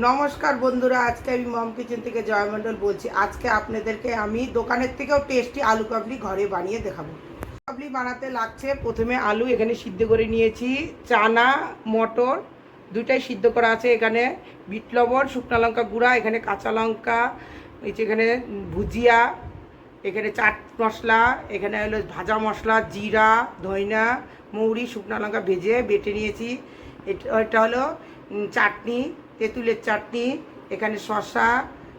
নমস্কার বন্ধুরা, আজকে আমি মম কিচেন থেকে জয় মণ্ডল বলছি। আজকে আপনাদেরকে আমি দোকানের থেকেও টেস্টি আলু কাবলি ঘরে বানিয়ে দেখাবো। কাবলি বানাতে লাগছে প্রথমে আলু এখানে সিদ্ধ করে নিয়েছি, চানা মটর দুইটাই সিদ্ধ করা আছে, এখানে বিট লবণ, শুকনো লঙ্কা গুঁড়া, এখানে কাঁচা লঙ্কা, এখানে ভুজিয়া, এখানে চাট মশলা, এখানে হলো ভাজা মশলা, জিরা, ধইনা, মৌরি, শুকনো লঙ্কা ভেজে বেটে নিয়েছি। এটা হলো চাটনি, তেঁতুলের চাটনি। এখানে শসা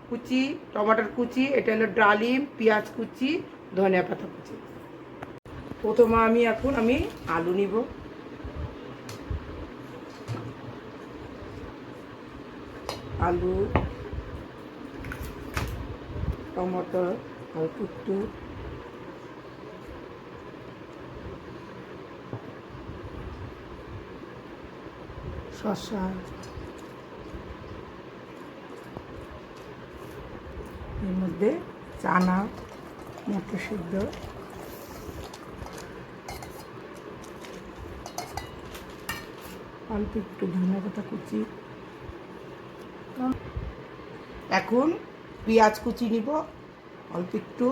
কুচি, টমাটোর কুচি, এটা হলো ডালিম, পেঁয়াজ কুচি, ধনিয়া পাতা কুচি। প্রথমে আমি আলু নিব। আলু, টমেটো অল্প একটু, শসা, এর মধ্যে চানা, মটর সিদ্ধ, অল্প একটু ধনিয়া পাতা কুচি। এখন পেঁয়াজ কুচি নিব অল্প একটু,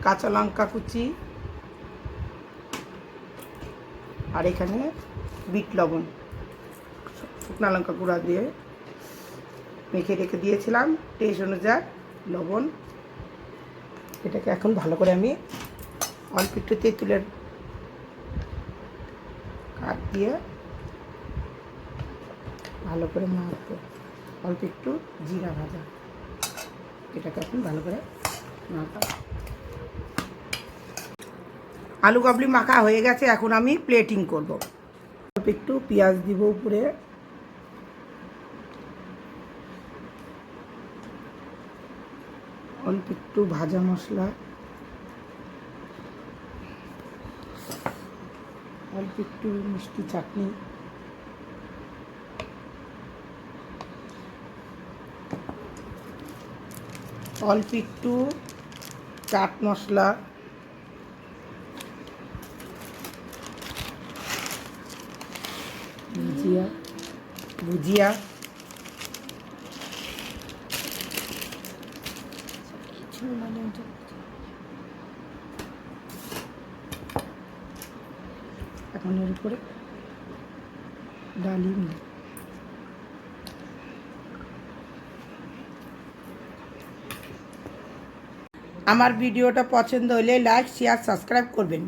কাঁচা লঙ্কা কুচি, আর এখানে বিট লবণ, শুকনো লঙ্কা গুঁড়া দিয়ে মেখে রেখে দিয়েছিলাম টেস্ট অনুযায়ী লবণ। এটাকে এখন ভালো করে আমি অল্প একটু তেঁতুলের কাঠ দিয়ে ভালো করে মাখবো, অল্প একটু জিরা ভাজা, এটাকে এখন ভালো করে মাখাবো। আলু কাবলি মাখা হয়ে গেছে, এখন আমি প্লেটিং করব। অল্প একটু পেঁয়াজ দিব উপরে, অল্প একটু ভাজা মশলা, অল্প একটু মিষ্টি চাটনি, অল্প একটু চাট মশলা, ভুজিয়া ভুজিয়া, এখন এর উপরে ডালিম। আমার ভিডিওটা পছন্দ হলে লাইক, শেয়ার, সাবস্ক্রাইব করবেন।